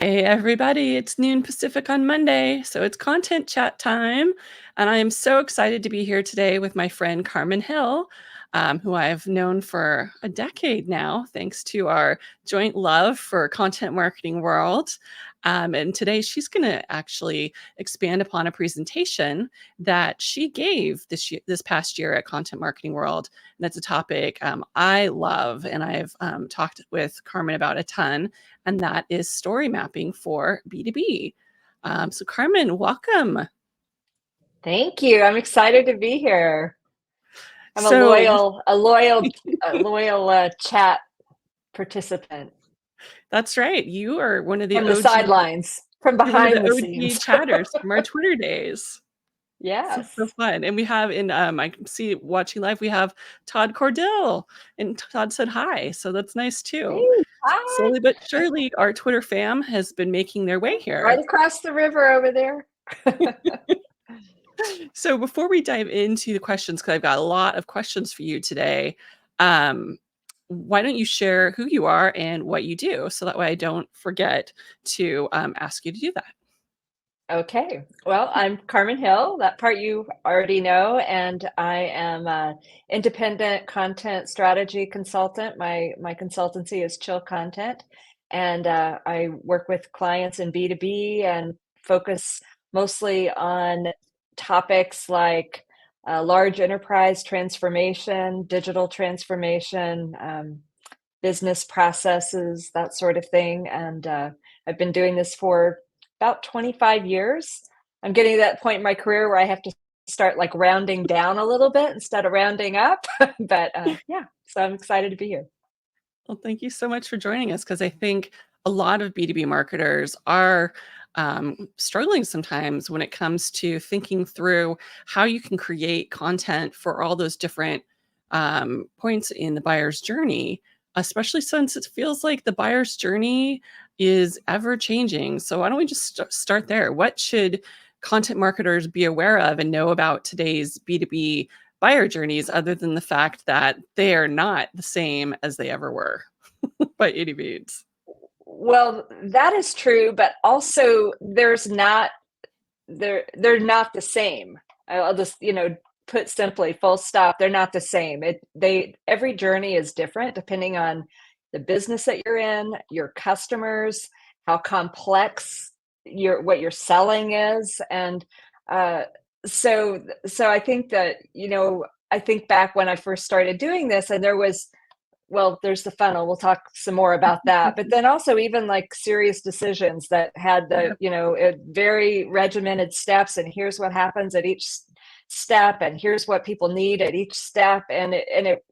Hey everybody, it's noon Pacific on Monday, so it's content chat time. And I am so excited to be here today with my friend Carmen Hill, who I've known for a decade now, thanks to our joint love for content marketing world. And today she's going to actually expand upon a presentation that she gave this past year at Content Marketing World. And that's a topic I love and I've talked with Carmen about a ton, and that is story mapping for B2B. So Carmen, welcome. Thank you. I'm excited to be here. I'm a So loyal chat participant that's right. You are one of the from the OG, sidelines, from you're one of behind the the OG scenes. chatters from our Twitter days. So Yes. fun. And we have I can see watching live, we have Todd Cordell, and Todd said hi. So that's nice too. Hey, hi. Slowly but surely, our Twitter fam has been making their way Right here. across the river over there. So before we dive into the questions, because I've got a lot of questions for you today, um, why don't you share who you are and what you do, so that way I don't forget to ask you to do that. Okay. Well, I'm Carmen Hill. That part you already know, and I am an independent content strategy consultant. My consultancy is Chill Content, and I work with clients in B2B and focus mostly on topics like large enterprise transformation, digital transformation, business processes, that sort of thing. And I've been doing this for about 25 years. I'm getting to that point in my career where I have to start like rounding down a little bit instead of rounding up. But yeah, so I'm excited to be here. Well, thank you so much for joining us, because I think a lot of B2B marketers are struggling sometimes when it comes to thinking through how you can create content for all those different points in the buyer's journey, especially since it feels like the buyer's journey is ever changing. So, why don't we just start there? What should content marketers be aware of and know about today's B2B buyer journeys, other than the fact that they are not the same as they ever were by any means? Well, that is true, but also they're not the same. I'll just, put simply, full stop, they're not the same. Every journey is different depending on the business that you're in, your customers, how complex what you're selling is. And uh so I think that, I think back when I first started doing this, and there's the funnel. We'll talk some more about that. But then also even like serious decisions that had Yeah, very regimented steps, and here's what happens at each step, and here's what people need at each step, and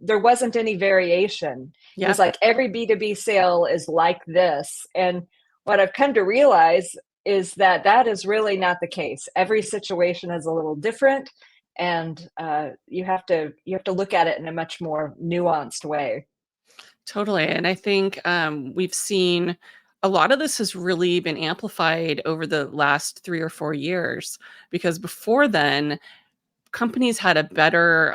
there wasn't any variation. It was yeah, like every B2B sale is like this. And what I've come to realize is that that is really not the case. Every situation is a little different, and you have to look at it in a much more nuanced way. totally. And I think we've seen a lot of this has really been amplified over the last 3 or 4 years, because before then, companies had a better,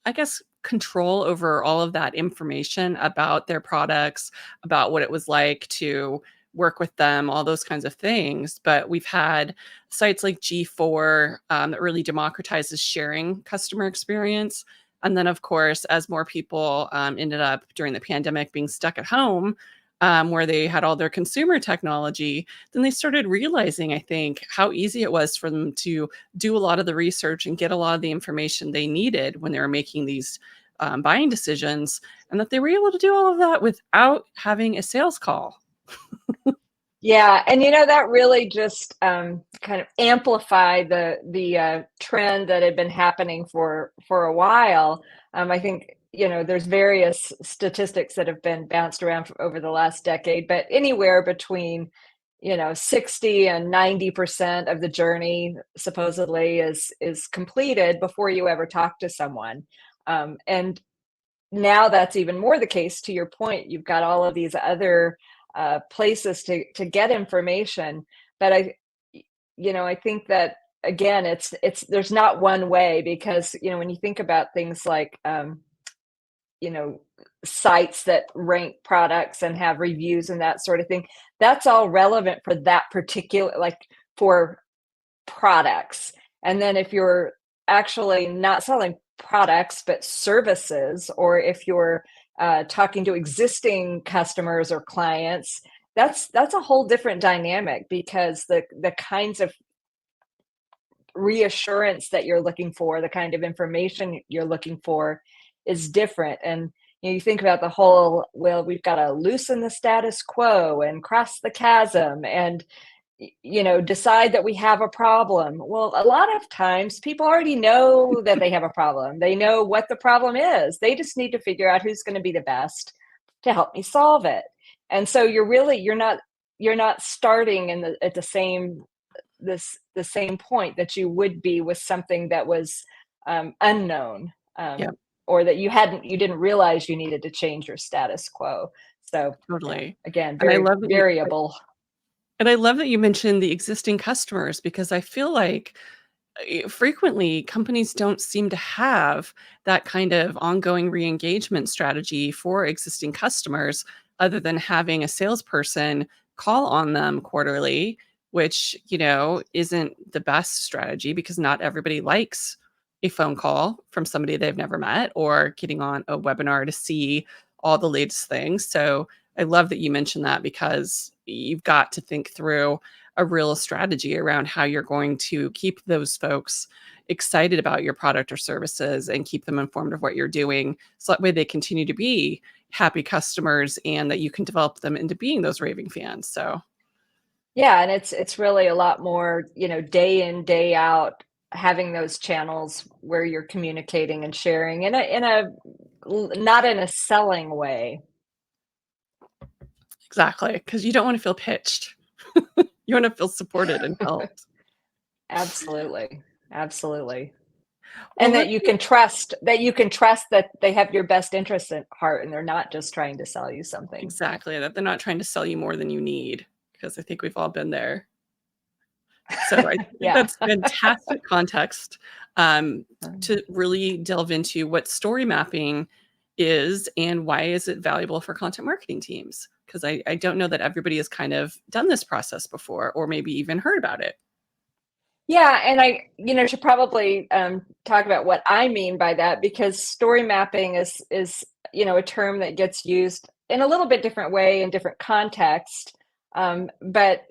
I guess, control over all of that information about their products, about what it was like to work with them, all those kinds of things. But we've had sites like G4 that really democratizes sharing customer experience. And then, of course, as more people ended up during the pandemic being stuck at home, where they had all their consumer technology, then they started realizing, I think, how easy it was for them to do a lot of the research and get a lot of the information they needed when they were making these buying decisions, and that they were able to do all of that without having a sales call. Yeah, and that really just kind of amplified the trend that had been happening for a while. I think there's various statistics that have been bounced around over the last decade, but anywhere between 60 and 90% of the journey supposedly is completed before you ever talk to someone. And now that's even more the case. To your point, you've got all of these other places to get information. But I think that again, it's there's not one way, because when you think about things like sites that rank products and have reviews and that sort of thing. That's all relevant for that particular, like for products. And then if you're actually not selling products but services, or if you're talking to existing customers or clients, that's a whole different dynamic, because the kinds of reassurance that you're looking for, the kind of information you're looking for, is different. And you think about the whole, well, we've got to loosen the status quo and cross the chasm and decide that we have a problem. Well, a lot of times people already know that they have a problem. They know what the problem is. They just need to figure out who's going to be the best to help me solve it. And so you're not starting at the same point that you would be with something that was unknown, Yeah, or that you didn't realize you needed to change your status quo. So yeah, totally. again, And I very love that you variable. and I love that you mentioned the existing customers, because I feel like frequently companies don't seem to have that kind of ongoing re-engagement strategy for existing customers, other than having a salesperson call on them quarterly, which isn't the best strategy, because not everybody likes a phone call from somebody they've never met, or getting on a webinar to see all the latest things. So I love that you mentioned that, because you've got to think through a real strategy around how you're going to keep those folks excited about your product or services, and keep them informed of what you're doing, so that way they continue to be happy customers, and that you can develop them into being those raving fans. So Yeah, and it's really a lot more, day in, day out, having those channels where you're communicating and sharing not in a selling way. exactly, because you don't want to feel pitched. You want to feel supported and helped. Absolutely. Absolutely. Well, And let that you can trust that they have your best interest at heart, and they're not just trying to sell you something. exactly, that they're not trying to sell you more than you need, because I think we've all been there. So I think Yeah. that's fantastic context, to really delve into what story mapping is, and why is it valuable for content marketing teams? Because I don't know that everybody has kind of done this process before, or maybe even heard about it. Yeah, and I should probably talk about what I mean by that, because story mapping is a term that gets used in a little bit different way in different context. But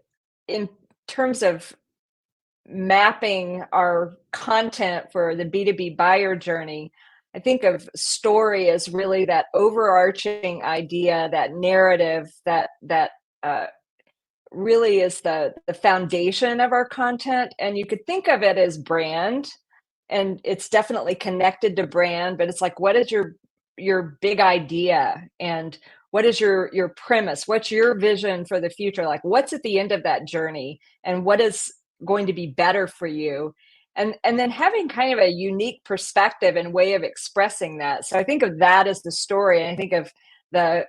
in terms of mapping our content for the B2B buyer journey, I think of story as really that overarching idea, that narrative that uh, really is the foundation of our content. And you could think of it as brand, and it's definitely connected to brand, but it's like, what is your big idea, and what is your premise, what's your vision for the future, like what's at the end of that journey, and what is going to be better for you, and then having kind of a unique perspective and way of expressing that. So I think of that as the story, and I think of the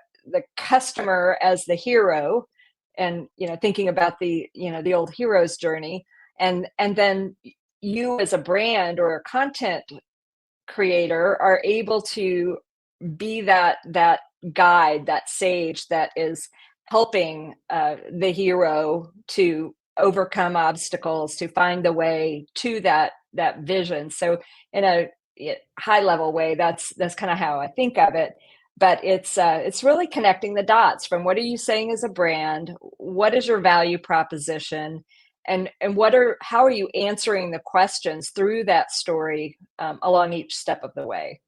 customer as the hero, and thinking about the old hero's journey, and then you as a brand or a content creator are able to be that guide, that sage that is helping the hero to overcome obstacles, to find the way to that vision. So in a high level way, that's kind of how I think of it. But it's really connecting the dots from what are you saying as a brand, what is your value proposition, and how are you answering the questions through that story, along each step of the way.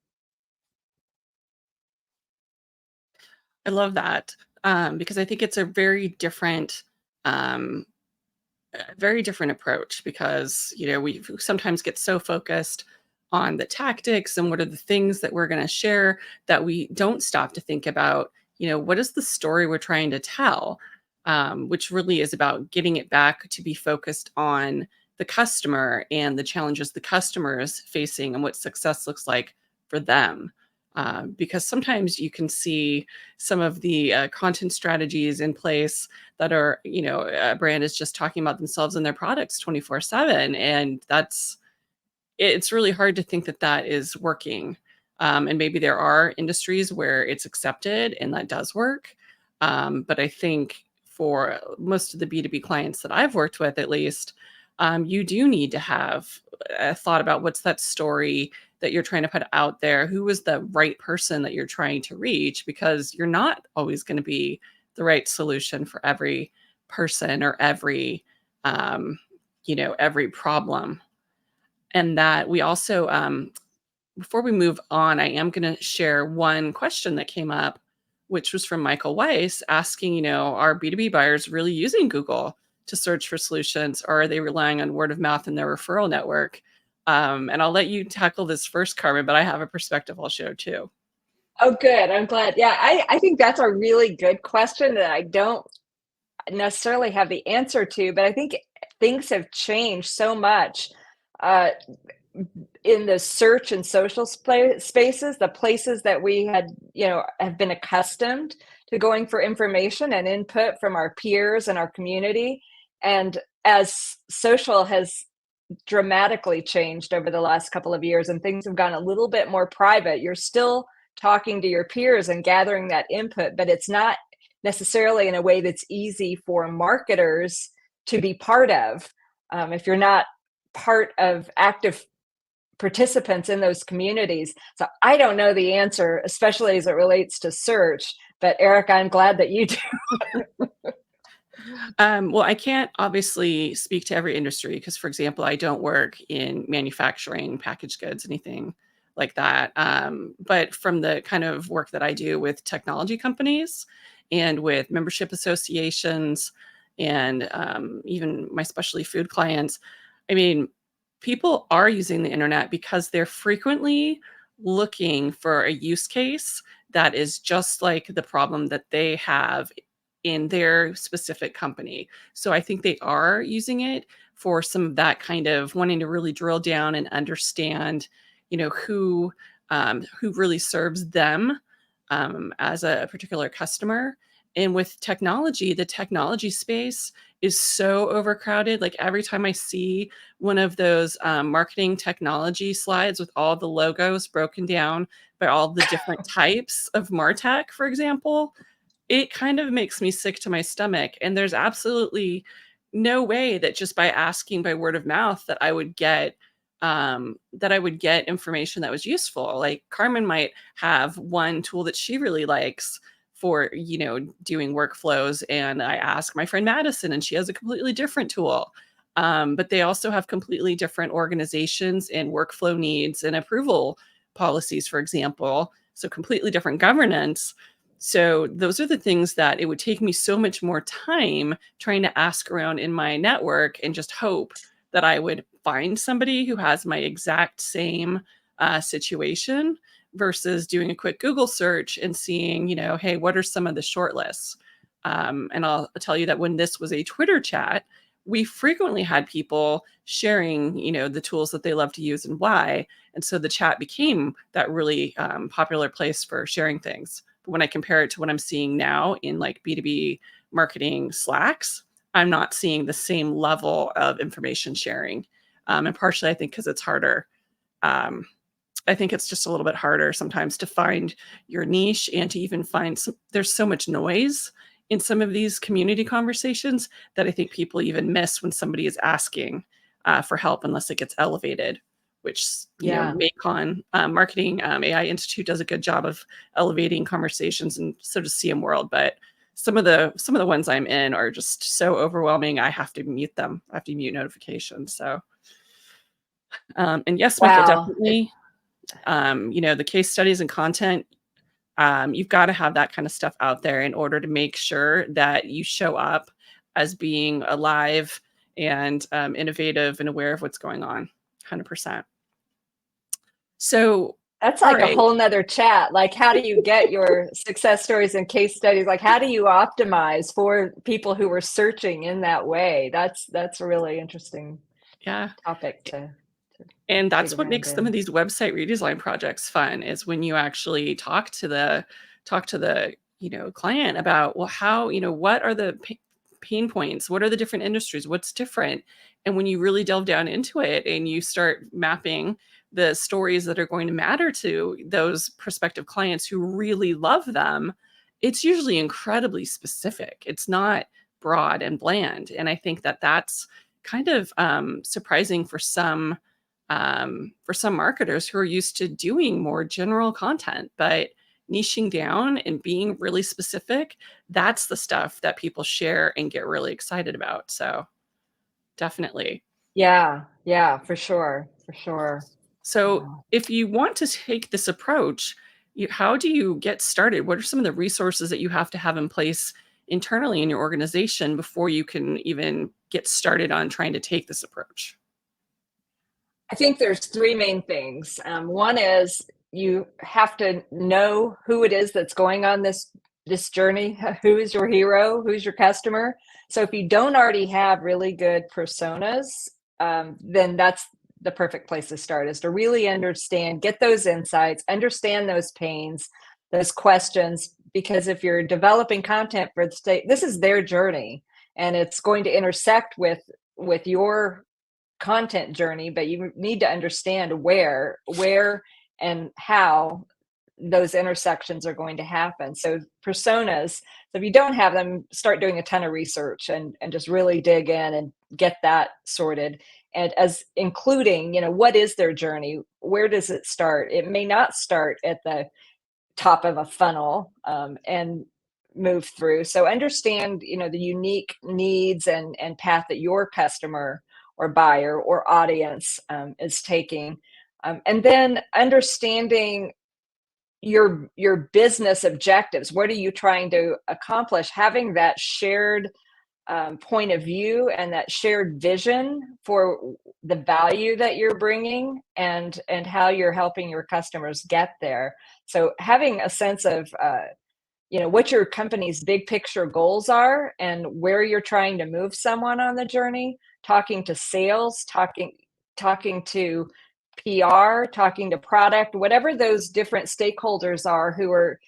I love that, because I think it's um, a very different approach, because we sometimes get so focused on the tactics and what are the things that we're going to share, that we don't stop to think about what is the story we're trying to tell, which really is about getting it back to be focused on the customer and the challenges the customer is facing, and what success looks like for them. Because sometimes you can see some of the content strategies in place that are, a brand is just talking about themselves and their products 24/7. And it's really hard to think that that is working. And maybe there are industries where it's accepted and that does work. But I think for most of the B2B clients that I've worked with, at least, you do need to have a thought about what's that story that you're trying to put out there. Who is the right person that you're trying to reach? Because you're not always going to be the right solution for every person or every, every problem. And that we also, before we move on, I am going to share one question that came up, which was from Michael Weiss asking, are B2B buyers really using Google to search for solutions, or are they relying on word of mouth in their referral network? And I'll let you tackle this first, Carmen, but I have a perspective I'll share too. Oh, good. I'm glad. Yeah, I think that's a really good question that I don't necessarily have the answer to, but I think things have changed so much uh, in the search and social spaces, the places that we had, have been accustomed to going for information and input from our peers and our community. And as social has dramatically changed over the last couple of years and things have gone a little bit more private, you're still talking to your peers and gathering that input, but it's not necessarily in a way that's easy for marketers to be part of. If you're not part of active participants in those communities. So I don't know the answer, especially as it relates to search. But Erika, I'm glad that you do. Well, I can't obviously speak to every industry because, for example, I don't work in manufacturing, packaged goods, anything like that. But from the kind of work that I do with technology companies and with membership associations and even my specialty food clients, I mean, people are using the internet because they're frequently looking for a use case that is just like the problem that they have in their specific company. So I think they are using it for some of that kind of wanting to really drill down and understand, who really serves them as a particular customer. And with technology, the technology space is so overcrowded. Like every time I see one of those marketing technology slides with all the logos broken down by all the different types of MarTech, for example, it kind of makes me sick to my stomach. And there's absolutely no way that just by asking by word of mouth that I would get information that was useful. Like Carmen might have one tool that she really likes for, doing workflows. And I ask my friend Madison and she has a completely different tool. But they also have completely different organizations and workflow needs and approval policies, for example. So completely different governance. So those are the things that it would take me so much more time trying to ask around in my network and just hope that I would find somebody who has my exact same situation versus doing a quick Google search and seeing, hey, what are some of the short lists? And I'll tell you that when this was a Twitter chat, we frequently had people sharing, the tools that they love to use and why. And so the chat became that really popular place for sharing things. But when I compare it to what I'm seeing now in like B2B marketing Slacks, I'm not seeing the same level of information sharing. And partially, I think, because it's harder. I think it's just a little bit harder sometimes to find your niche and to even find there's so much noise in some of these community conversations that I think people even miss when somebody is asking for help unless it gets elevated, which, Macon Marketing AI Institute does a good job of elevating conversations, and so does CMworld. But some of the ones I'm in are just so overwhelming. I have to mute them. I have to mute notifications. So, and yes, Michael, Wow. definitely. The case studies and content, you've got to have that kind of stuff out there in order to make sure that you show up as being alive and innovative and aware of what's going on. 100%. So That's like a whole nother chat. Like, how do you get your success stories and case studies? Like, how do you optimize for people who are searching in that way? That's a really interesting topic to and that's what makes some of these website redesign projects fun, is when you actually talk to the client about, well, how, what are the pain points? What are the different industries? What's different? And when you really delve down into it and you start mapping the stories that are going to matter to those prospective clients who really love them, it's usually incredibly specific. It's not broad and bland. And I think that that's kind of surprising for some marketers who are used to doing more general content, but niching down and being really specific, that's the stuff that people share and get really excited about. So definitely. Yeah, for sure, for sure. So Yeah. if you want to take this approach, how do you get started? What are some of the resources that you have to have in place internally in your organization before you can even get started on trying to take this approach? I think there's three main things. One is you have to know who it is that's going on this journey. Who is your hero? Who's your customer? So if you don't already have really good personas, then that's the perfect place to start, is to really understand, get those insights, understand those pains, those questions. Because if you're developing content for the state, this is their journey, and it's going to intersect with your content journey, but you need to understand where and how those intersections are going to happen. So personas, so if you don't have them, start doing a ton of research and just really dig in and get that sorted. And as including, what is their journey? Where does it start? It may not start at the top of a funnel, and move through. So understand, the unique needs and path that your customer or buyer or audience, is taking. And then understanding your business objectives. What are you trying to accomplish? Having that shared, point of view and that shared vision for the value that you're bringing and how you're helping your customers get there. So having a sense of, what your company's big picture goals are and where you're trying to move someone on the journey, talking to sales, talking to PR, talking to product, whatever those different stakeholders are who are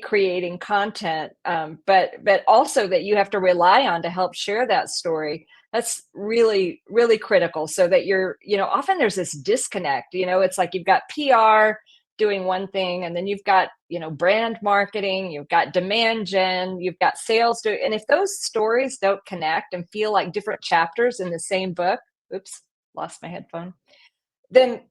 creating content, but also that you have to rely on to help share that story. That's really, really critical, so that often there's this disconnect. It's like you've got PR doing one thing, and then you've got, brand marketing, you've got demand gen, you've got sales and if those stories don't connect and feel like different chapters in the same book, oops, lost my headphone, then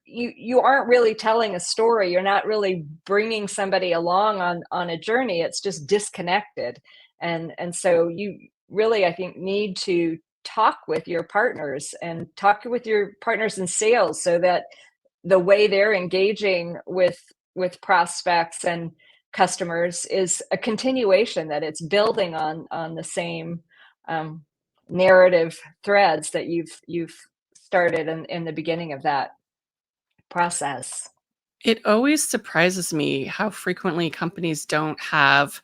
you aren't really telling a story. You're not really bringing somebody along on a journey. It's just disconnected. And so you really, I think, need to talk with your partners and talk with your partners in sales, so that the way they're engaging with prospects and customers is a continuation, that it's building on the same, narrative threads that you've started in the beginning of that process. It always surprises me how frequently companies don't have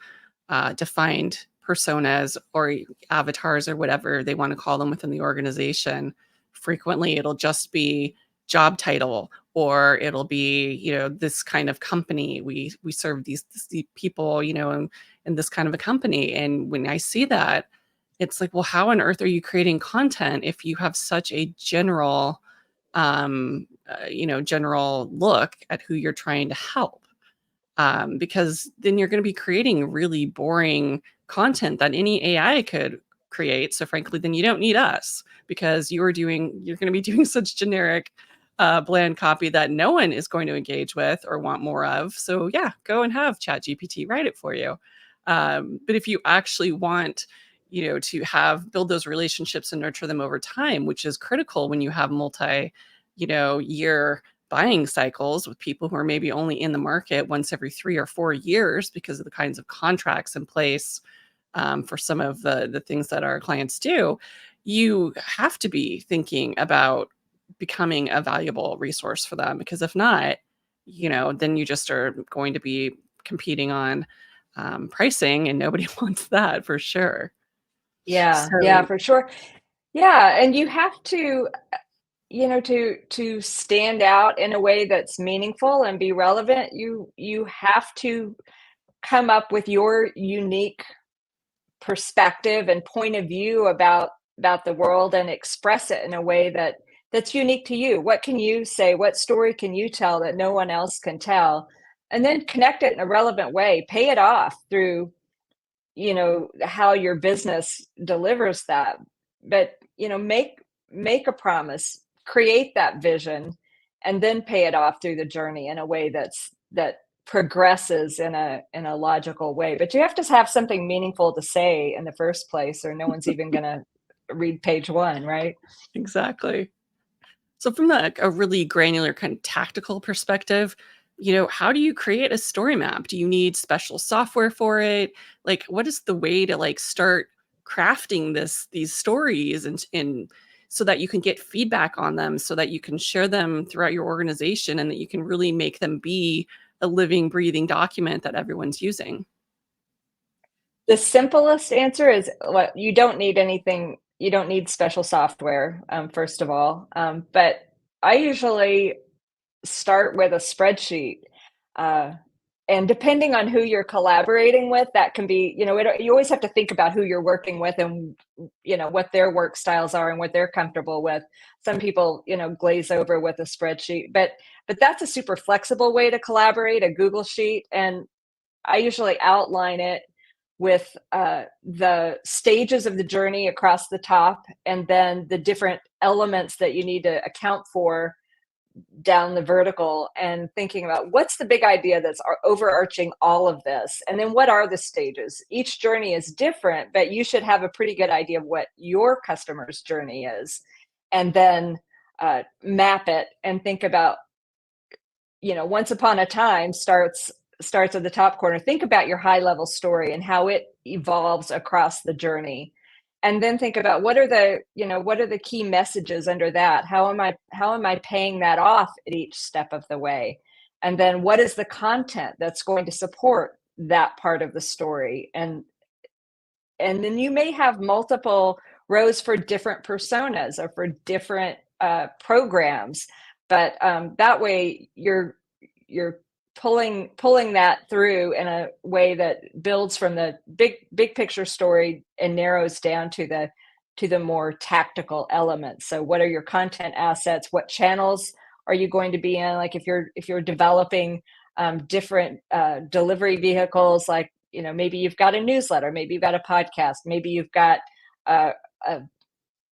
defined personas or avatars or whatever they want to call them within the organization. Frequently, it'll just be job title, or it'll be, this kind of company. We serve these people, in this kind of a company. And when I see that, it's like, well, how on earth are you creating content if you have such a general look at who you're trying to help? Because then you're going to be creating really boring content that any AI could create. So frankly, then you don't need us, because you're going to be doing such generic, bland copy that no one is going to engage with or want more of. So yeah, go and have ChatGPT write it for you. But if you actually want, to build those relationships and nurture them over time, which is critical when you have year buying cycles with people who are maybe only in the market once every 3 or 4 years because of the kinds of contracts in place, for some of the things that our clients do, you have to be thinking about becoming a valuable resource for them. Because if not, then you just are going to be competing on pricing, and nobody wants that for sure. Yeah, So for sure. Yeah, and you have to, to stand out in a way that's meaningful and be relevant. You have to come up with your unique perspective and point of view about the world, and express it in a way that that's unique to you. What can you say? What story can you tell that no one else can tell? And then connect it in a relevant way. Pay it off through, how your business delivers that. But, make a promise, create that vision, and then pay it off through the journey in a way that progresses in a logical way. But you have to have something meaningful to say in the first place, or no one's even going to read page one, right? Exactly. So from a really granular kind of tactical perspective, how do you create a story map? Do you need special software for it? Like, what is the way to like start crafting these stories and so that you can get feedback on them, so that you can share them throughout your organization and that you can really make them be a living, breathing document that everyone's using? The simplest answer is, what you don't need anything. You don't need special software, first of all. But I usually start with a spreadsheet. Uh, and depending on who you're collaborating with, that can be, you always have to think about who you're working with and, what their work styles are and what they're comfortable with. Some people, glaze over with a spreadsheet, but that's a super flexible way to collaborate, a Google Sheet. And I usually outline it with the stages of the journey across the top, and then the different elements that you need to account for down the vertical, and thinking about what's the big idea that's overarching all of this, and then what are the stages. Each journey is different, but you should have a pretty good idea of what your customer's journey is, and then map it and think about, once upon a time starts at the top corner. Think about your high level story and how it evolves across the journey, and then think about what are the key messages under that. How am I paying that off at each step of the way? And then what is the content that's going to support that part of the story? And then you may have multiple rows for different personas or for different programs, but that way you're pulling that through in a way that builds from the big picture story and narrows down to the more tactical elements. So what are your content assets? What channels are you going to be in? Like if you're developing different delivery vehicles, like, maybe you've got a newsletter, maybe you've got a podcast, maybe you've got a, a,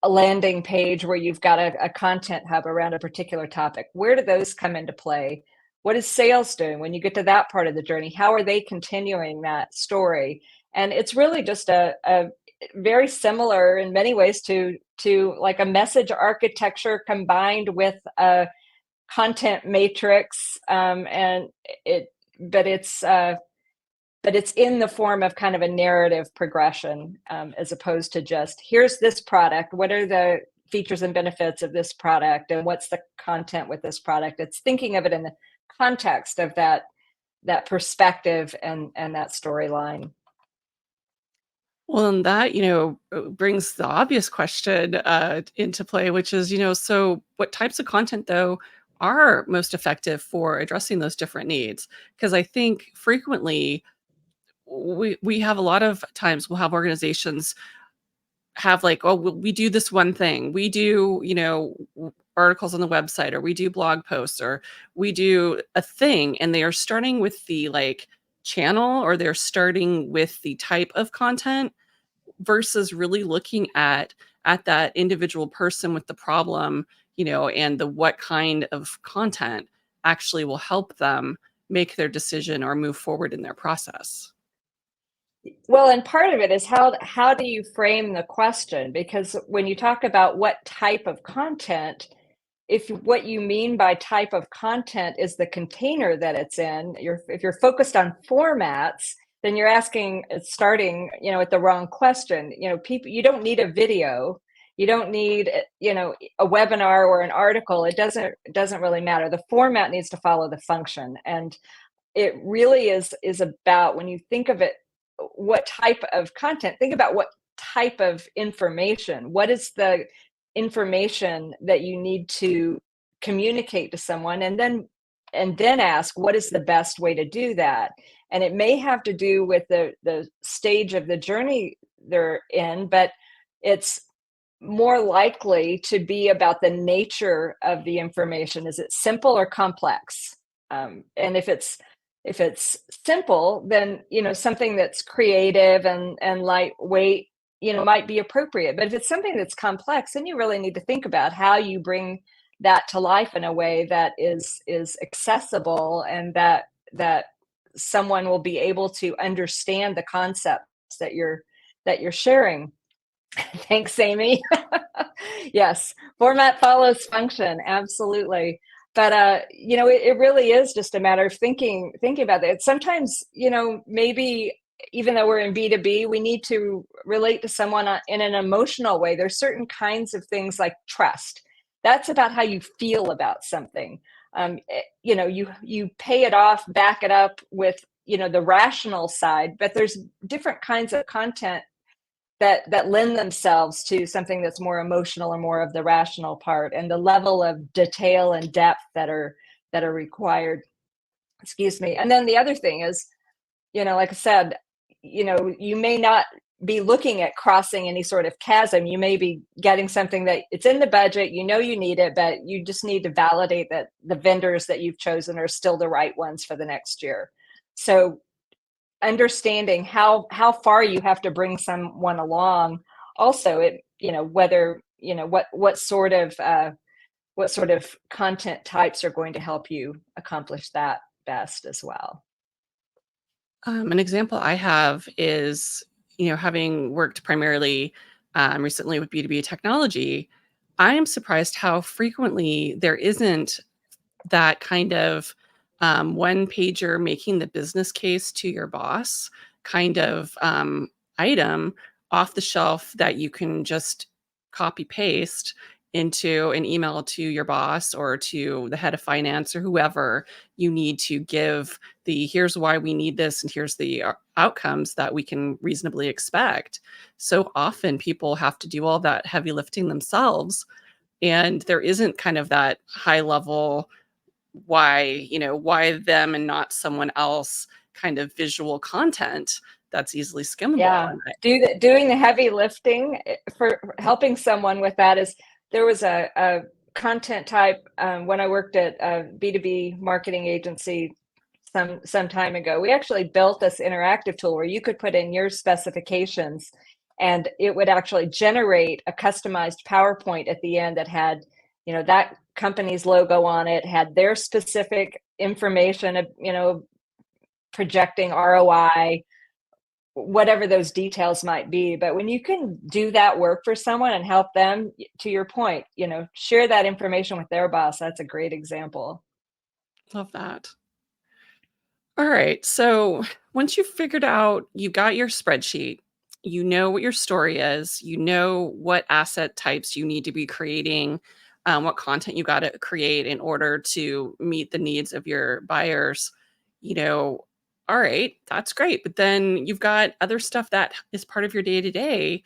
a landing page where you've got a content hub around a particular topic. Where do those come into play? What is sales doing when you get to that part of the journey? How are they continuing that story? And it's really just a very similar in many ways to like a message architecture combined with a content matrix, and it but it's in the form of kind of a narrative progression, as opposed to just, here's this product, what are the features and benefits of this product, and what's the content with this product. It's thinking of it in the context of that perspective and that storyline. Well, and that, brings the obvious question into play, which is, so what types of content, though, are most effective for addressing those different needs? Because I think frequently we have a lot of times we'll have organizations have like, oh, we do this one thing. We do, articles on the website, or we do blog posts, or we do a thing, and they are starting with the like channel, or they're starting with the type of content versus really looking at that individual person with the problem, and the what kind of content actually will help them make their decision or move forward in their process. Well, and part of it is how do you frame the question? Because when you talk about what type of content, if what you mean by type of content is the container that it's in, if you're focused on formats, then you're starting, at the wrong question. People, you don't need a video, you don't need, a webinar or an article. It doesn't really matter. The format needs to follow the function, and it really is about, when you think of it, what type of content, think about what type of information, what is the information that you need to communicate to someone, and then ask, what is the best way to do that? And it may have to do with the stage of the journey they're in, but it's more likely to be about the nature of the information. Is it simple or complex? And if it's simple, then something that's creative and lightweight, might be appropriate. But if it's something that's complex, then you really need to think about how you bring that to life in a way that is accessible, and that someone will be able to understand the concepts that you're sharing. Thanks, Amy. Yes, format follows function, absolutely. But it really is just a matter of thinking about it. Sometimes, maybe even though we're in B2B, we need to relate to someone in an emotional way. There's certain kinds of things like trust. That's about how you feel about something. You pay it off, back it up with the rational side, but there's different kinds of content that lend themselves to something that's more emotional or more of the rational part, and the level of detail and depth that are required. Excuse me. And then the other thing is, like I said, you may not be looking at crossing any sort of chasm. You may be getting something that it's in the budget, you need it, but you just need to validate that the vendors that you've chosen are still the right ones for the next year. So understanding how far you have to bring someone along, also, whether what sort of content types are going to help you accomplish that best as well. An example I have is, having worked primarily recently with B2B technology, I am surprised how frequently there isn't that kind of one pager making the business case to your boss kind of item off the shelf that you can just copy paste into an email to your boss or to the head of finance or whoever you need to give the here's why we need this and here's the outcomes that we can reasonably expect. So often people have to do all that heavy lifting themselves, and there isn't kind of that high level why them and not someone else kind of visual content that's easily skimmable. Yeah, doing the heavy lifting for helping someone with that is, there was a content type when I worked at a B2B marketing agency some time ago. We actually built this interactive tool where you could put in your specifications, and it would actually generate a customized PowerPoint at the end that had, that company's logo on it, had their specific information of, projecting ROI, whatever those details might be. But when you can do that work for someone and help them, to your point, share that information with their boss, that's a great example. Love that. All right. So once you've figured out, you got your spreadsheet, you know what your story is, you know what asset types you need to be creating, what content you got to create in order to meet the needs of your buyers, all right, that's great. But then you've got other stuff that is part of your day to day.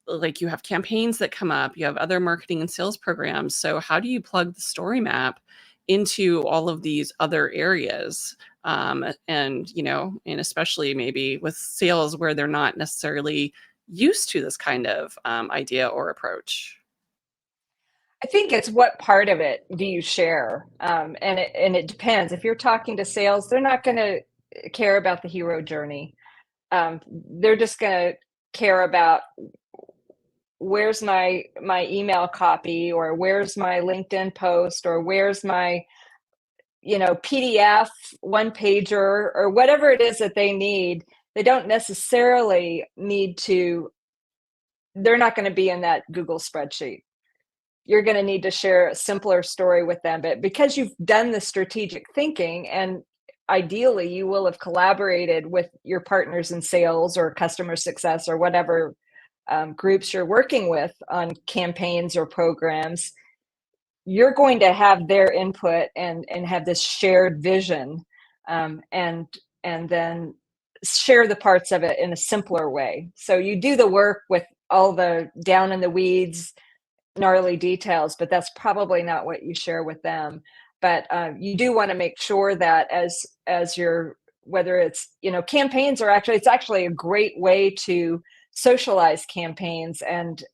Like you have campaigns that come up, you have other marketing and sales programs. So how do you plug the story map into all of these other areas? And especially maybe with sales where they're not necessarily used to this kind of idea or approach. I think it's what part of it do you share? And it depends. If you're talking to sales, they're not going to care about the hero journey. They're just going to care about, where's my email copy, or where's my LinkedIn post, or where's my PDF one pager, or whatever it is that they need. They don't necessarily need to, they're not going to be in that Google spreadsheet. You're going to need to share a simpler story with them. But because you've done the strategic thinking, and ideally you will have collaborated with your partners in sales or customer success or whatever groups you're working with on campaigns or programs, you're going to have their input and have this shared vision, and then share the parts of it in a simpler way. So you do the work with all the down in the weeds, gnarly details, but that's probably not what you share with them. But you do want to make sure that as you're, whether it's, campaigns are it's actually a great way to socialize campaigns and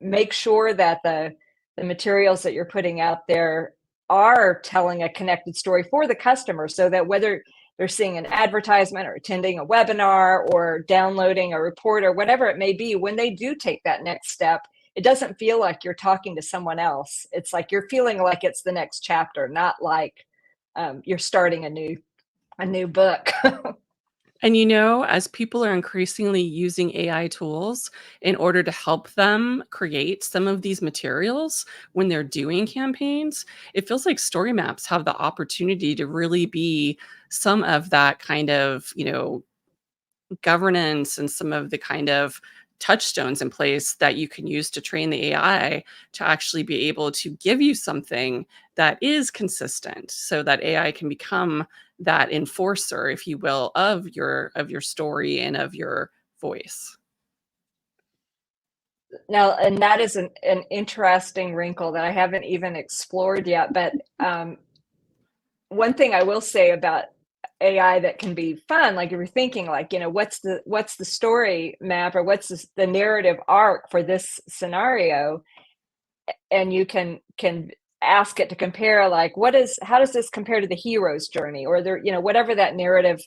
make sure that the materials that you're putting out there are telling a connected story for the customer, so that whether they're seeing an advertisement or attending a webinar or downloading a report or whatever it may be, when they do take that next step, it doesn't feel like you're talking to someone else. It's like you're feeling like it's the next chapter, not like you're starting a new book. And as people are increasingly using AI tools in order to help them create some of these materials when they're doing campaigns, it feels like story maps have the opportunity to really be some of that kind of, governance and some of the kind of touchstones in place that you can use to train the AI to actually be able to give you something that is consistent, so that AI can become that enforcer, if you will, of your story and of your voice. Now, and that is an interesting wrinkle that I haven't even explored yet. But one thing I will say about AI that can be fun, like if you're thinking like, what's the story map, or what's the narrative arc for this scenario, and you can ask it to compare, like, how does this compare to the hero's journey, or whatever that narrative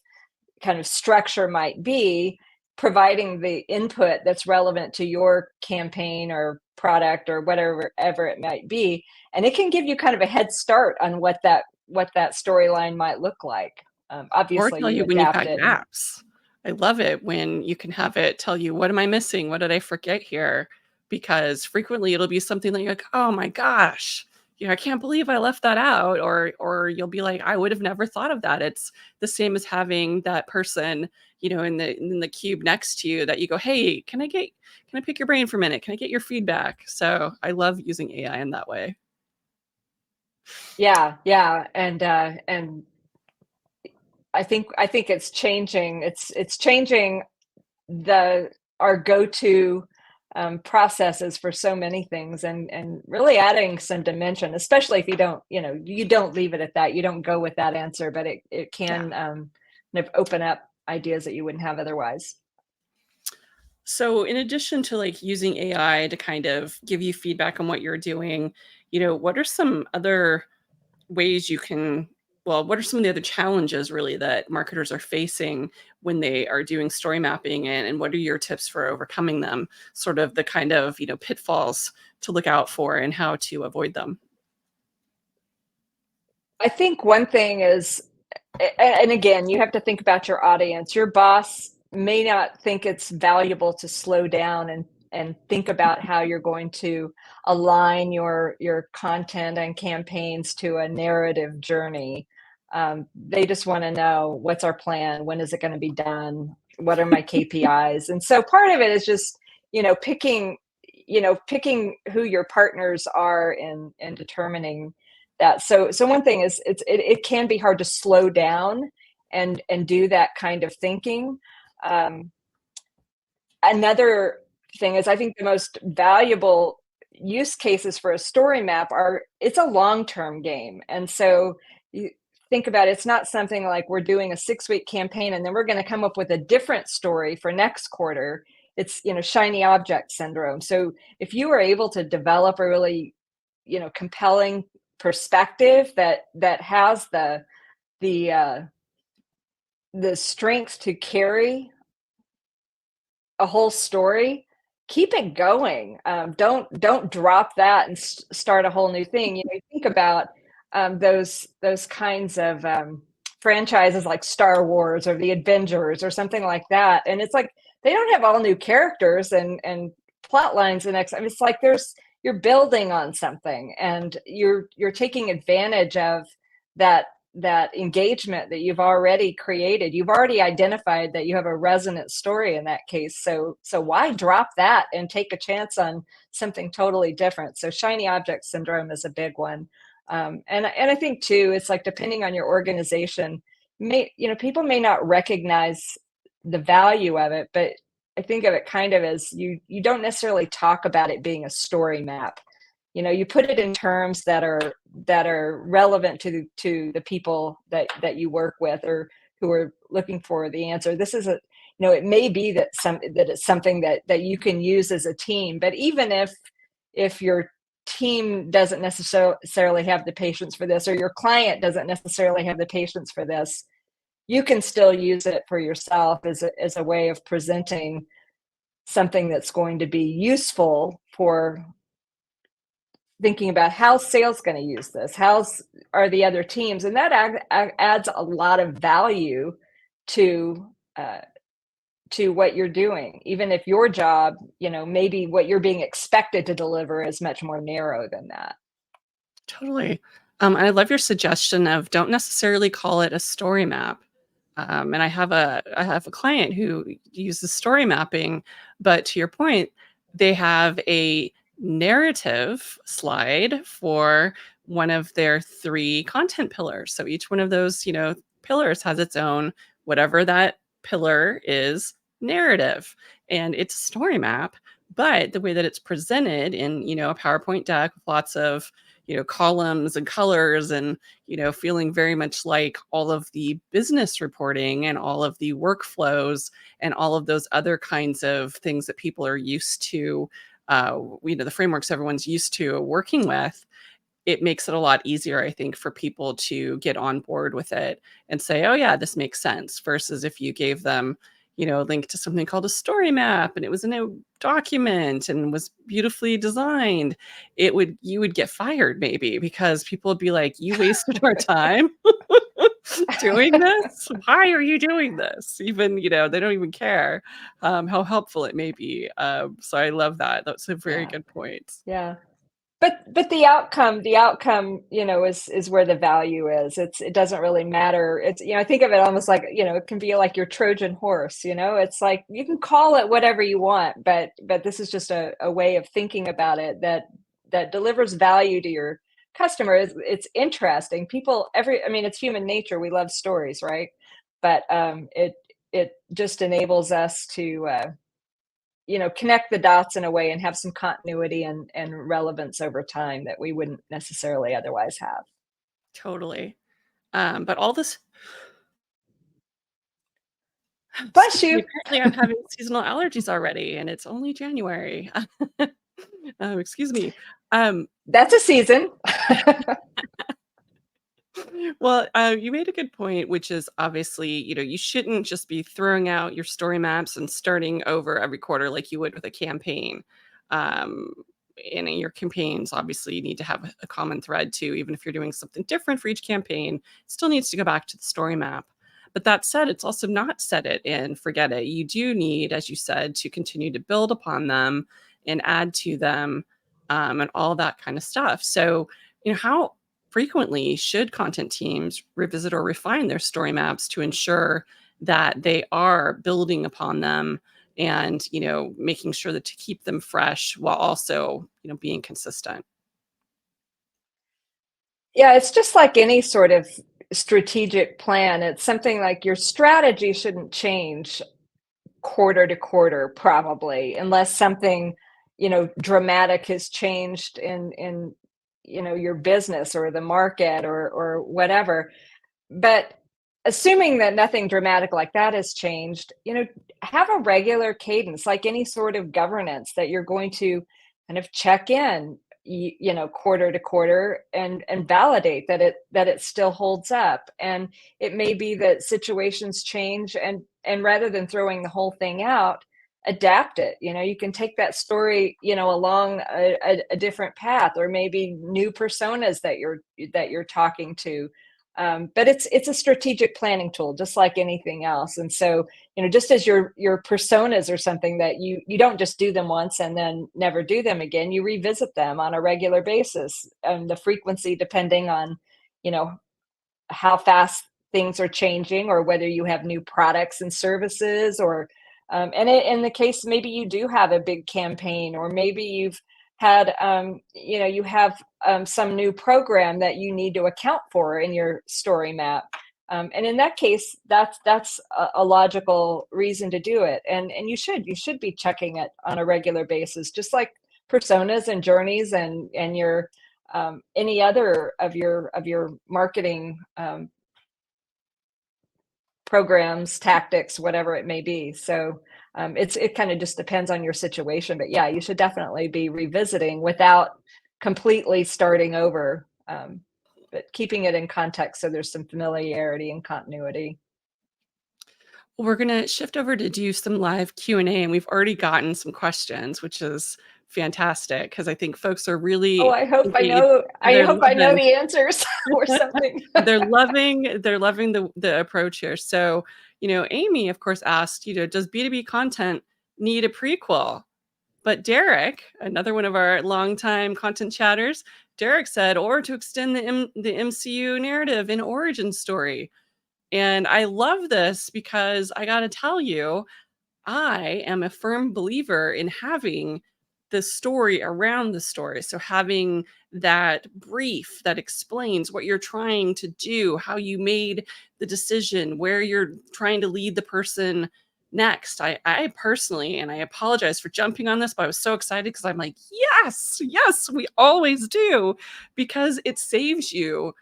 kind of structure might be, providing the input that's relevant to your campaign or product or whatever it might be, and it can give you kind of a head start on what that storyline might look like. Or Obviously, tell you you when you've adapt got it. gaps. I love it when you can have it tell you, "What am I missing? What did I forget here?" Because frequently it'll be something that you're like, "Oh my gosh, I can't believe I left that out," or you'll be like, "I would have never thought of that." It's the same as having that person, in the cube next to you that you go, "Hey, can I pick your brain for a minute? Can I get your feedback?" So I love using AI in that way. Yeah, and I think it's changing. It's changing the our go-to processes for so many things, and really adding some dimension, especially if you don't leave it at that. You don't go with that answer, but it Yeah. can kind of open up ideas that you wouldn't have otherwise. So in addition to like using AI to kind of give you feedback on what you're doing, what are some other ways you can, well, what are some of the other challenges really that marketers are facing when they are doing story mapping, and what are your tips for overcoming them? Sort of the kind of, pitfalls to look out for and how to avoid them. I think one thing is, and again, you have to think about your audience. Your boss may not think it's valuable to slow down and think about how you're going to align your content and campaigns to a narrative journey. They just want to know, what's our plan? When is it going to be done? What are my KPIs? And so part of it is just picking picking who your partners are in determining that. So one thing is, it can be hard to slow down and do that kind of thinking. Um, Another thing is, I think the most valuable use cases for a story map are, it's a long-term game. And so you think about it, it's not something like we're doing a 6-week campaign and then we're going to come up with a different story for next quarter. It's, shiny object syndrome. So if you are able to develop a really, compelling perspective that has the uh, the strength to carry a whole story, keep it going. Don't drop that and start a whole new thing. You think about those kinds of franchises like Star Wars or the Avengers or something like that, and it's like they don't have all new characters and plot lines the next. I mean, it's like you're building on something, and you're taking advantage of that engagement that you've already created. You've already identified that you have a resonant story in that case. So why drop that and take a chance on something totally different? So shiny object syndrome is a big one. And I think too, it's like, depending on your organization, people may not recognize the value of it, but I think of it kind of as, you don't necessarily talk about it being a story map. You put it in terms that are relevant to the people that you work with, or who are looking for the answer. This is it may be that it's something that you can use as a team, but even if if your team doesn't necessarily have the patience for this, or your client doesn't necessarily have the patience for this, you can still use it for yourself as a way of presenting something that's going to be useful for thinking about how sales going to use this, are the other teams, and that adds a lot of value to what you're doing, even if your job, maybe what you're being expected to deliver is much more narrow than that. Totally. I love your suggestion of don't necessarily call it a story map. And I have a client who uses story mapping, but to your point, they have a narrative slide for one of their 3 content pillars. So each one of those, pillars has its own whatever that pillar is narrative, and it's a story map. But the way that it's presented in, a PowerPoint deck with lots of, columns and colors and, feeling very much like all of the business reporting and all of the workflows and all of those other kinds of things that people are used to, the frameworks everyone's used to working with. It makes it a lot easier, I think, for people to get on board with it and say, oh, yeah, this makes sense. Versus if you gave them, a link to something called a story map and it was in a document and was beautifully designed, you would get fired maybe because people would be like, you wasted our time doing this. Why are you doing this? Even, they don't even care how helpful it may be. So I love that. That's a very Yeah, good point. yeah. But the outcome, is where the value is. It doesn't really matter. I think of it almost like, it can be like your Trojan horse, it's like you can call it whatever you want, but this is just a way of thinking about it that delivers value to your customer. It's interesting. It's human nature. We love stories, right? But it just enables us to connect the dots in a way and have some continuity and relevance over time that we wouldn't necessarily otherwise have. Totally. But all this Bless excuse me, you. apparently I'm having seasonal allergies already, and it's only January. Excuse me. Um, That's a season. well, you made a good point, which is obviously, you shouldn't just be throwing out your story maps and starting over every quarter like you would with a campaign. Um, and in your campaigns, obviously, you need to have a common thread too. Even if you're doing something different for each campaign, it still needs to go back to the story map. But that said, it's also not set it and forget it. You do need, as you said, to continue to build upon them and add to them, and all that kind of stuff. So, how frequently should content teams revisit or refine their story maps to ensure that they are building upon them and, making sure that to keep them fresh while also, being consistent? Yeah, it's just like any sort of strategic plan. It's something like your strategy shouldn't change quarter to quarter, probably, unless something, dramatic has changed in your business or the market or whatever. But assuming that nothing dramatic like that has changed, have a regular cadence, like any sort of governance, that you're going to kind of check in, quarter to quarter, and validate that it still holds up. And it may be that situations change, and rather than throwing the whole thing out, adapt it. You can take that story, along a different path, or maybe new personas that you're talking to. But it's a strategic planning tool, just like anything else. And so, just as your personas are something that you don't just do them once and then never do them again, you revisit them on a regular basis, and the frequency depending on, you know, how fast things are changing, or whether you have new products and services, or in the case, maybe you do have a big campaign, or maybe you've had you have some new program that you need to account for in your story map. And in that case, that's a logical reason to do it, and you should be checking it on a regular basis, just like personas and journeys, and your any other of your marketing programs, tactics, whatever it may be. So It kind of just depends on your situation, but yeah, you should definitely be revisiting without completely starting over, but keeping it in context so there's some familiarity and continuity. We're gonna shift over to do some live Q&A, and we've already gotten some questions, which is fantastic because I think folks are Oh, really I hope I engaged. know. I They're hope I know loving the answers or something. they're loving the approach here. So, Amy, of course, asked, does B2B content need a prequel? But Derek, another one of our longtime content chatters, Derek said, or to extend the MCU narrative in origin story. And I love this because I got to tell you, I am a firm believer in having the story around the story. So having that brief that explains what you're trying to do, how you made the decision, where you're trying to lead the person next. I personally, and I apologize for jumping on this, but I was so excited because I'm like, yes, yes, we always do, because it saves you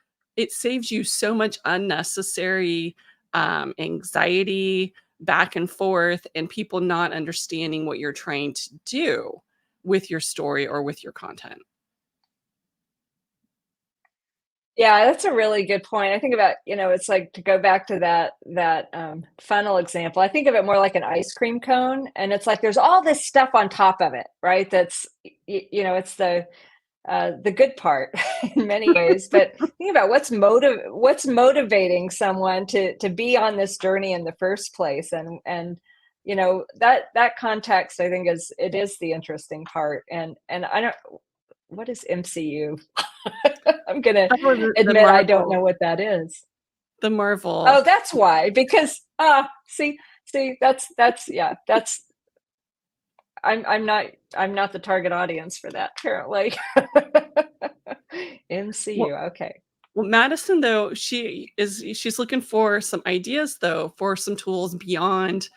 so much unnecessary anxiety back and forth and people not understanding what you're trying to do with your story or with your content. Yeah, that's a really good point. I think about, it's like to go back to that funnel example. I think of it more like an ice cream cone, and it's like there's all this stuff on top of it, right? That's it's the good part in many ways. But think about what's motivating someone to be on this journey in the first place, and that context I think is the interesting part. And I don't what is MCU? I'm gonna Oh, the admit I don't know Marvel, what that is. the Marvel. Oh, that's why. Because see, that's yeah, that's I'm not the target audience for that apparently. Well, MCU. Okay. well, Madison, though, she's looking for some ideas, though, for some tools beyond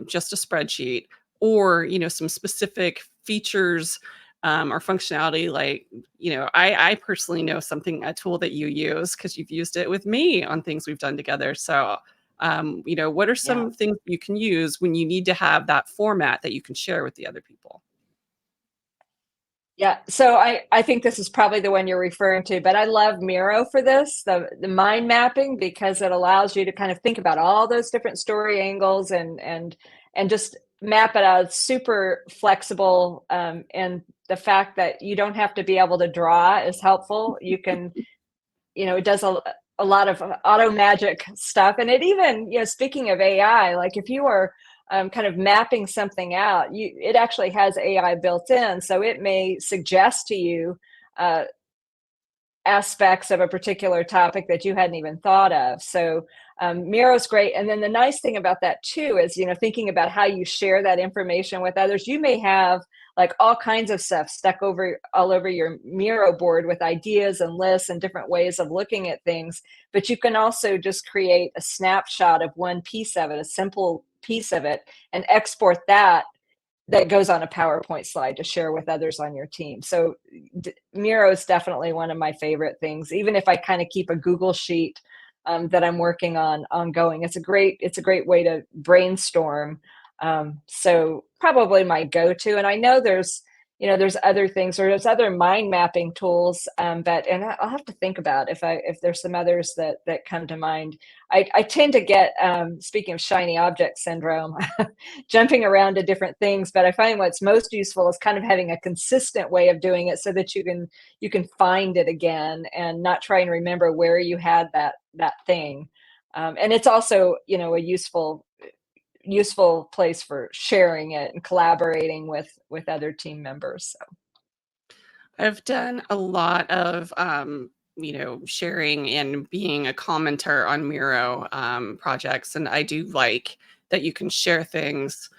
just a spreadsheet, or some specific features or functionality. Like, I personally know a tool that you use because you've used it with me on things we've done together. So, what are Yeah. some things you can use when you need to have that format that you can share with the other people? Yeah, so I think this is probably the one you're referring to, but I love Miro for this, the mind mapping, because it allows you to kind of think about all those different story angles and just map it out. It's super flexible, and the fact that you don't have to be able to draw is helpful. You can, it does a lot of auto magic stuff, and it even, speaking of AI, like if you are kind of mapping something out, it actually has AI built in, so it may suggest to you uh, aspects of a particular topic that you hadn't even thought of. So Miro's great. And then the nice thing about that too is, thinking about how you share that information with others. You may have like all kinds of stuff stuck all over your Miro board with ideas and lists and different ways of looking at things. But you can also just create a snapshot of one piece of it, a simple piece of it, and export that goes on a PowerPoint slide to share with others on your team. So Miro is definitely one of my favorite things. Even if I kind of keep a Google sheet that I'm working on ongoing, it's a great way to brainstorm. So probably my go-to. And I know there's other things, or there's other mind mapping tools, but and I'll have to think about if there's some others that come to mind. I tend to get, speaking of shiny object syndrome, jumping around to different things, but I find what's most useful is kind of having a consistent way of doing it so that you can find it again and not try and remember where you had that thing. And it's also, a useful place for sharing it and collaborating with other team members. So I've done a lot of, sharing and being a commenter on Miro projects, and I do like that you can share things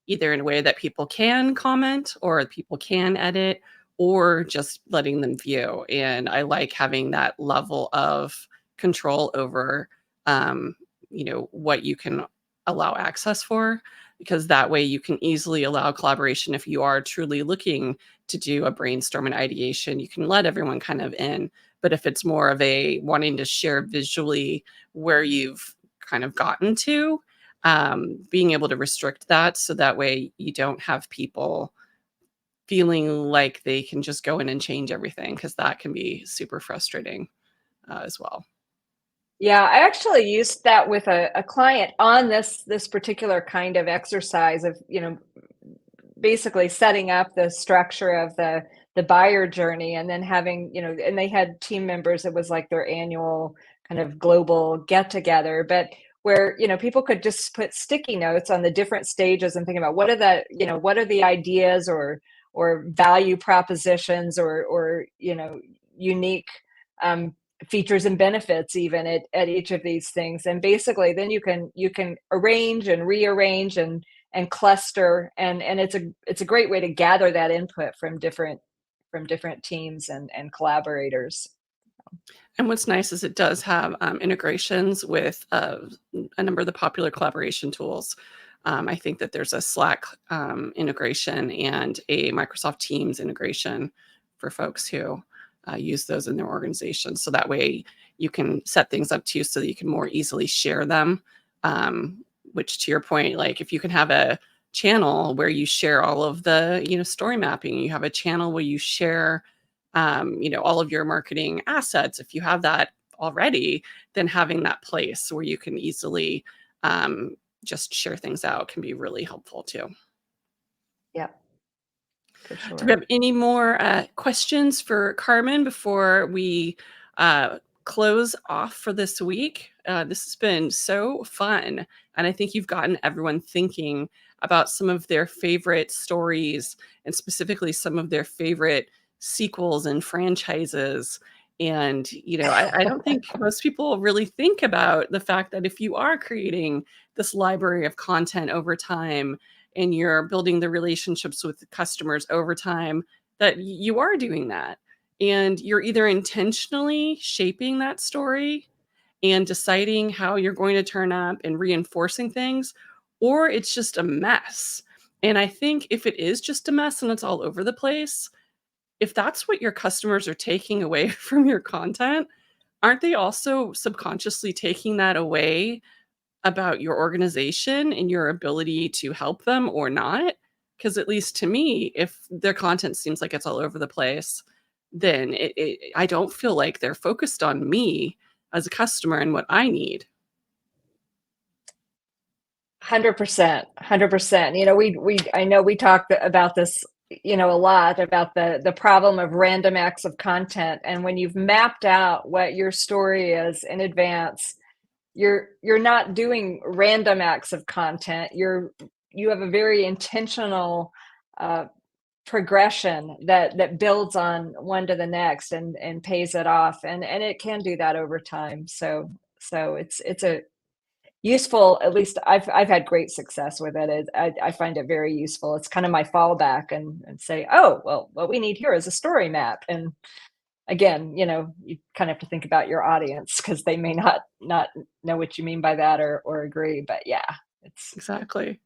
either in a way that people can comment or people can edit, or just letting them view. And I like having that level of control over, what you can allow access for, because that way you can easily allow collaboration. If you are truly looking to do a brainstorm and ideation, you can let everyone kind of in. But if it's more of a wanting to share visually where you've kind of gotten to, being able to restrict that so that way you don't have people feeling like they can just go in and change everything, because that can be super frustrating as well. Yeah, I actually used that with a client on this particular kind of exercise of, basically setting up the structure of the buyer journey, and then having, and they had team members. It was like their annual kind of global get together, but where, people could just put sticky notes on the different stages and think about what are the ideas or value propositions or unique um, features and benefits even at each of these things. And basically then you can arrange and rearrange and cluster, and it's a great way to gather that input from different teams and collaborators. And what's nice is it does have integrations with a number of the popular collaboration tools. I think that there's a Slack integration and a Microsoft Teams integration for folks who use those in their organization. So that way you can set things up too so that you can more easily share them. Which, to your point, like if you can have a channel where you share all of the, story mapping, you have a channel where you share all of your marketing assets. If you have that already, then having that place where you can easily just share things out can be really helpful too. Yep, for Do we sure. have any more questions for Carmen before we close off for this week? This has been so fun. And I think you've gotten everyone thinking about some of their favorite stories, and specifically some of their favorite sequels and franchises. And, I don't think most people really think about the fact that if you are creating this library of content over time, and you're building the relationships with the customers over time, that you are doing that. And you're either intentionally shaping that story and deciding how you're going to turn up and reinforcing things, or it's just a mess. And I think if it is just a mess and it's all over the place, if that's what your customers are taking away from your content, aren't they also subconsciously taking that away about your organization and your ability to help them or not? Because at least to me, if their content seems like it's all over the place, then I don't feel like they're focused on me as a customer and what I need. 100%, 100%. I know we talked about this, a lot about the problem of random acts of content. And when you've mapped out what your story is in advance, you're not doing random acts of content. You have a very intentional uh, progression that builds on one to the next and pays it off, and it can do that over time. So it's a useful. At least I've had great success with it. I find it very useful. It's kind of my fallback, and say, oh well, what we need here is a story map. And again, you kind of have to think about your audience, because they may not know what you mean by that or agree. But yeah, it's Exactly.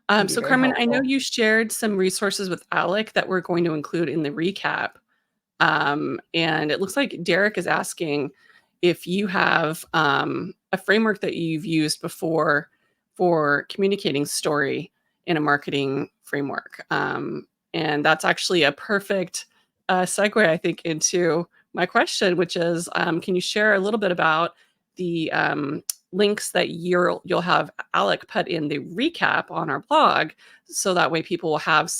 can be So very Carmen, I know helpful. you shared some resources with Alec that we're going to include in the recap. And it looks like Derek is asking if you have a framework that you've used before for communicating story in a marketing framework. And that's actually a perfect segue, I think, into my question, which is, can you share a little bit about the links that you'll have Alec put in the recap on our blog, so that way people will have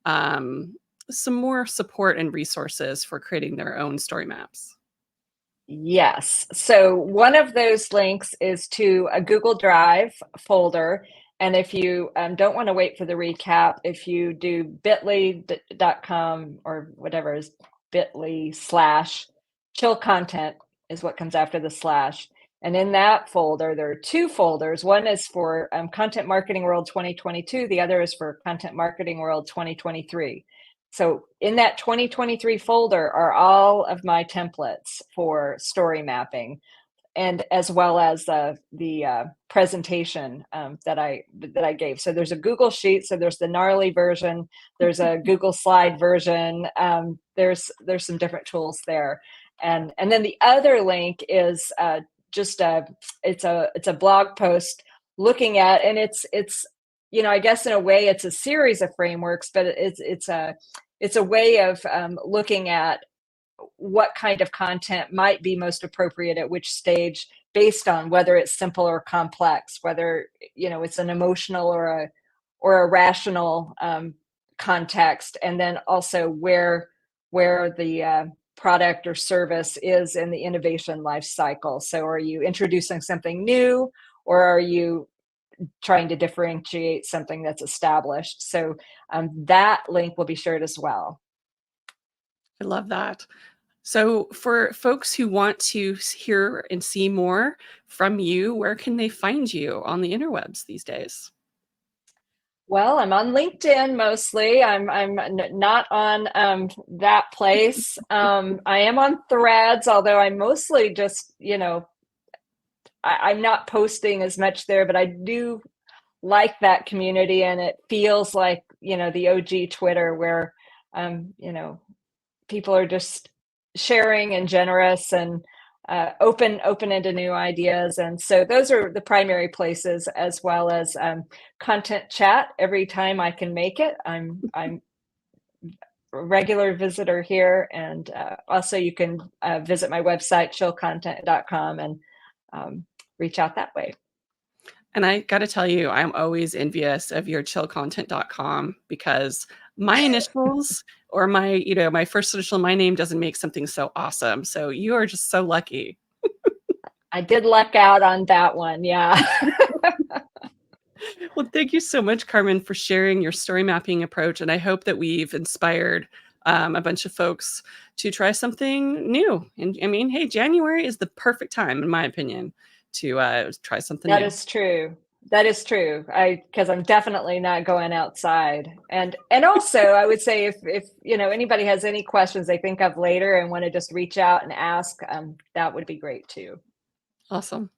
um, some more support and resources for creating their own story maps. Yes. So one of those links is to a Google Drive folder. And if you don't want to wait for the recap, if you do bit.ly.com or whatever is bit.ly/chill content is what comes after the slash. And in that folder, there are two folders. One is for Content Marketing World 2022. The other is for Content Marketing World 2023. So in that 2023 folder are all of my templates for story mapping, and as well as the presentation that I gave. So there's a Google Sheet. So there's the gnarly version. There's a Google Slide version. There's some different tools there, and then the other link is just it's a blog post looking at, and it's I guess in a way it's a series of frameworks, but it's a way of looking at what kind of content might be most appropriate at which stage, based on whether it's simple or complex, whether it's an emotional or a rational context, and then also where the product or service is in the innovation life cycle. So are you introducing something new, or are you trying to differentiate something that's established? So that link will be shared as well. I love that. So for folks who want to hear and see more from you, where can they find you on the interwebs these days? Well, I'm on LinkedIn mostly. I'm not on that place. I am on Threads, although I'm mostly just I'm not posting as much there, but I do like that community, and it feels like the OG Twitter, where people are just sharing and generous and open into new ideas. And so those are the primary places, as well as content chat every time I can make it. I'm a regular visitor here, and also you can visit my website chillcontent.com and reach out that way. And I got to tell you, I'm always envious of your chillcontent.com, because my initials or my first initial, my name doesn't make something so awesome. So you are just so lucky. I did luck out on that one. Yeah. Well, thank you so much, Carmen, for sharing your story mapping approach. And I hope that we've inspired a bunch of folks to try something new. And I mean, hey, January is the perfect time, in my opinion, to try something That new. is true. That is true. Because I'm definitely not going outside. And also I would say, if anybody has any questions they think of later and want to just reach out and ask, that would be great too. Awesome.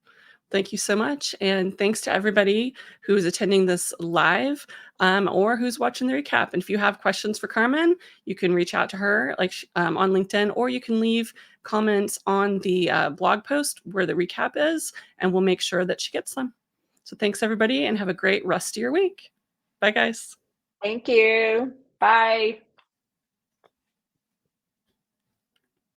Thank you so much. And thanks to everybody who's attending this live or who's watching the recap. And if you have questions for Carmen, you can reach out to her on LinkedIn, or you can leave comments on the blog post where the recap is, and we'll make sure that she gets them. So thanks, everybody, and have a great rest of your week. Bye, guys. Thank you. Bye.